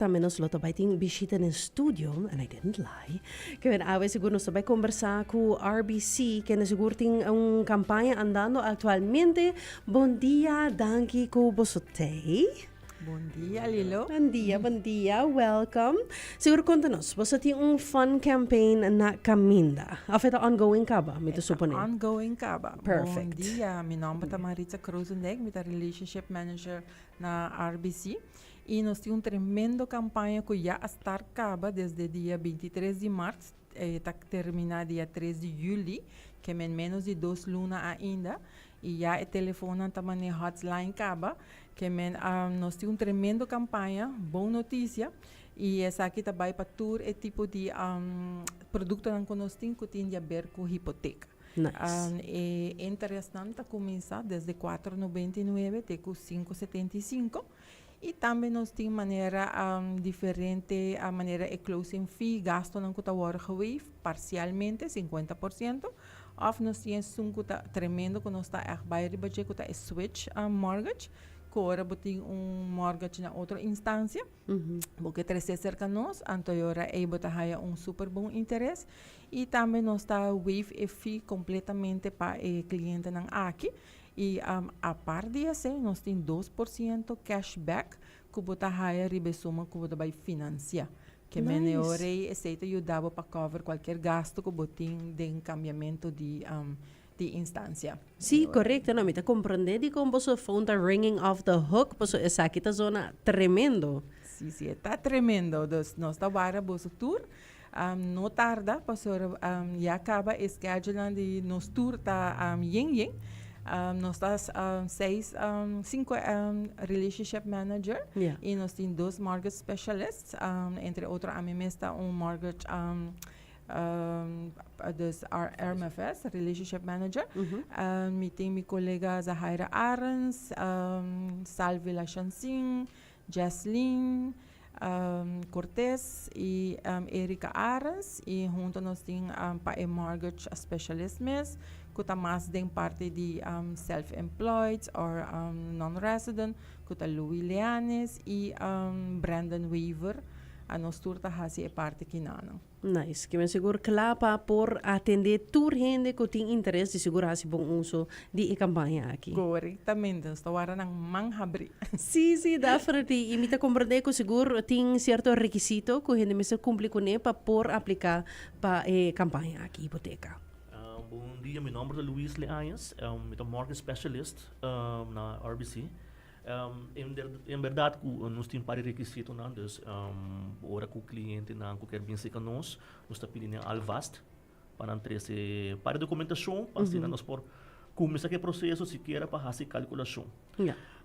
Também nós lota vai ter visita no estúdio, and I didn't lie. Que awe siguro nós vai conversar com o RBC, que na siguro tem campanha andando atualmente. Bom dia, danke ko bosotei. Bom dia, Lilo. Bom dia, welcome. Siguro conta-nos, você tem fun campaign na caminda. Of ito ongoing ka ba? Mito supone. Ongoing ka ba? Perfect. Bom dia, meu nome é Maritza Cruzendeg, eu Relationship Manager na RBC. E nós temos tremendo campanha que já está acaba desde dia 23 de março até terminar dia 3 de julho, que é menos de 2 lunas ainda. E já o telefone também hotline acaba, que nós temos tremendo campanha, boa notícia. E essa aqui também para tour é tipo de produto que nós temos que tem a ver com hipoteca. Nice. É interessante começar desde 4,99 até 5,75. E também nós temos maneira diferente, a maneira é closing fee, gasto não custa wave parcialmente, 50%. Of nós temos tremendo que nós está a budget que é switch mortgage, que agora tem mortgage na outra instância, porque crescer cerca de nós, então agora é botar super bom interesse. E também nós está wave e fee completamente para o cliente não aqui. E a par disso, nós temos 2% cashback que você vai receber que você vai financiar. Que melhor é aceita ajudar para cover qualquer gasto que você tem de encaminhamento de instância. Sim, correto. Não, me está compreendendo como você phone está ringing off the hook, porque essa aqui está zona tremendo. Sim, está tremendo. Nós está para você tour. Não tarda, porque já acaba o schedule de nosso tour está yin. Nós temos cinco relationship manager e nós temos 2 mortgage specialists, entre outros a mim está mortgage dus RMFS, relationship manager. Tem minha colega Zahira Arens, Salvila Chansing, Jesslyn Cortez e Erika Arens e junto nós temos para mortgage specialist que está mais de parte de self-employed or non-resident, que está Louis Leanes e Brandon Weaver. A nós turta hasi é parte que não. Nice. Que me seguro clapa por atender tour gente que tem interesse de segurar se bom uso de campanha aqui. Corretamente. Estou agora ng manghabri. Sim, definitely. E me está compreender que seguro tem certo requisito que a gente me cumpre com ele para por aplicar para a campanha aqui, hipoteca. Bom dia, meu nome é Luis Leanes, sou mortgage specialist na RBC. Em verdade, nós temos vários requisitos, ora que o cliente não quer vir com nós está pedindo Alvast para trazer para a documentação, para assim nós por começar o processo sequer para fazer calculação.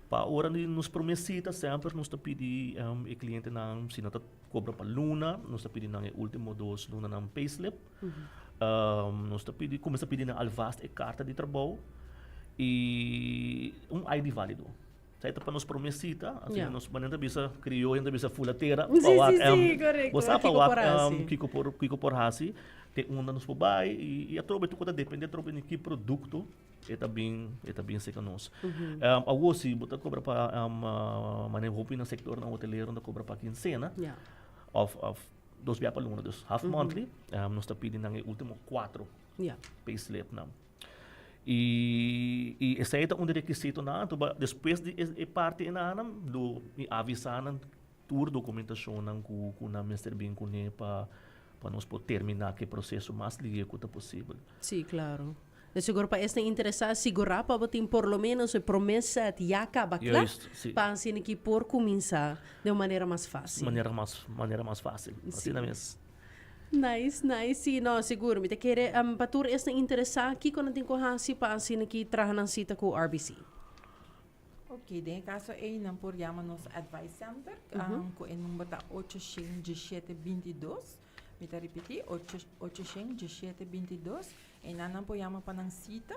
Para a hora de nos promessita sempre nós está pedindo o cliente não se não cobra para luna, nós está pedindo o último 2 luna na payslip. Nós está pedindo começa a pedir Alvast e carta de trabalho e ID válido. Saya para nos promesita, assim nos banana bisa criou ainda bisa fulateira, sim, correto. Você para kiko por hasi, te nos pobai e a trobe tu depende trobe de que produto é bem se conosco. Algo se botar cobra para manejo na sector na hoteleiro na cobra para quincena. Of 2 via para luna, dus half monthly, nos está pedindo ng último 4 payslip na. E esse é um requisito na, depois de parte na do avisar na tour documentação na com na Mr. Bing com ne para nós poder terminar que processo mais ligeiro que possível. Sim, claro. De seguro para este interessar segurar para botar por lo menos a promessa de acaba claro para assim que por começar de uma maneira mais fácil. Maneira mais fácil. Assim mesmo. Nice. Sim, não, seguro. Me te quer para tu este interessar aqui quando tem corrasi para assim que traga na cita com o RBC. Ok, em caso aí não por chamar nos advice center, com o número da 81722. Me te repetir 81722 e não por chamar para na cita.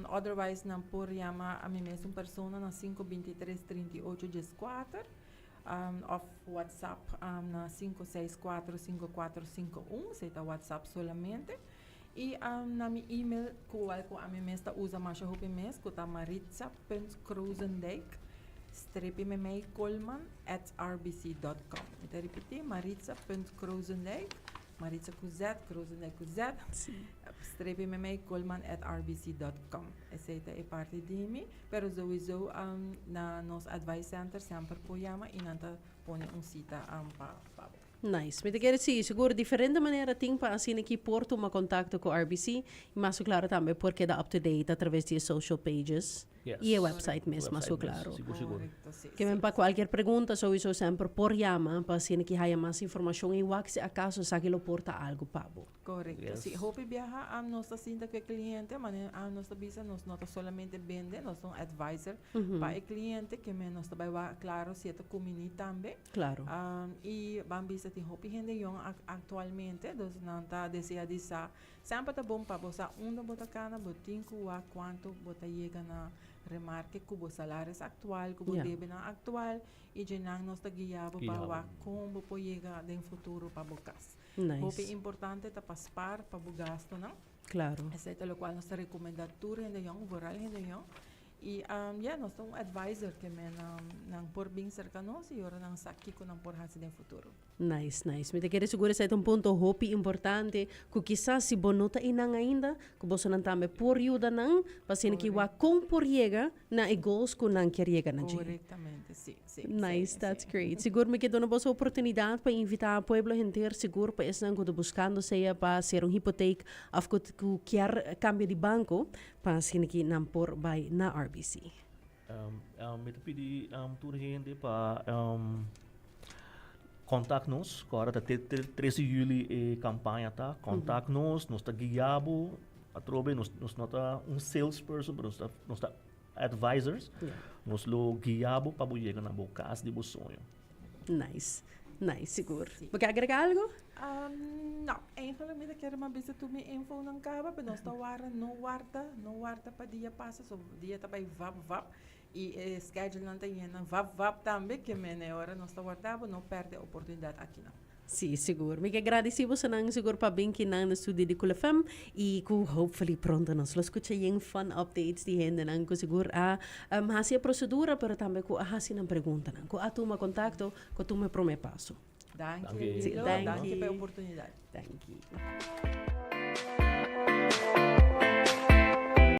Otherwise não por chamar a mim mesma pessoa na 5233814. Of WhatsApp na 5645451, seita WhatsApp solamente. E na minha e-mail, qual a minha mesta usa mais a mês, que está maritza.cruzendijk maritza.colman@rbc.com. Ik repeteer, maritza.kroosendijk, Maritza com Z, Kroosendijk com Z, colman@rbc.com. Essa é parte de mim, pero sowieso na nos advice center sempre apoiamos e nanta põe cita para Nice. Me te quero dizer, seguro diferente maneira tem para assim que porto uma contacto com RBC, mas claro também porque dá up to date através de social pages e a website mesmo, mas claro. Seguro. Que vem para qualquer pergunta, sowieso sempre por chama para assim que haya mais informação e wax se acaso sa que lo porta algo pabo. Correcto. Yes. Sí, hope viaja a nossa cinta que cliente, mas a nossa visa nos não solamente vende, nós somos advisor para o cliente que me nos vai claro se é comunidade também. Claro. E vamos tem hope gente young atualmente, dos não tá deseja dizer, sempre tá bom para você bota cana, botinho a quanto bota chega na remarque que o salário atual, que o deve na atual e de não nos tá guiado para como pode chegar no futuro para bocas. Nice. Hope é importante ta paspar para o gasto, não? Claro. Essa é o qual nós recomendamos tudo ainda young, voral ainda young. E nós temos advisor que me nang por bem cerca nós e ora nang sakki ko nang por hasi no futuro. Nice. Me te quero seguro sa itong ponto hopi importante que quizás si bonota inang ainda que você não também por ajuda nang pasin que wa com por chega na goals ko nang quer chega na Corretamente, sim. Nice, that's great. Siguro me quedo na boa oportunidade para invitar a pueblo inteiro seguro para esse que buscando seja para ser hipoteca of que quer cambio de banco para assim que não por by na RBC. Me te pedi toda gente para contact-nos, agora até 13 de julho é campanha, tá? Contact-nos, nós está guiado, a trobe, nós está salesperson, nós está advisors, nós lo guiado para chegar na boa casa de sonho. Nice, seguro. Você quer agregar algo? Não, eigenlijk quero uma vez tu me info ng kaba, pero nós não guarda para dia passa, so dia tá vai vap e schedule não tem na vap também que me hora nós tá guardava, não perde a oportunidade aqui não. Sim, seguro. Me agradecemos nang seguro pa bem que nang estúdio de Kulafam e que hopefully pronto nós lo escucha yung fun updates di gente nang ko seguro hasi a procedura pero também ko hasi ng pergunta nang ko atu ma contacto ko tu me prome passo. Danke. Danke. Danke pela oportunidade. Thank you.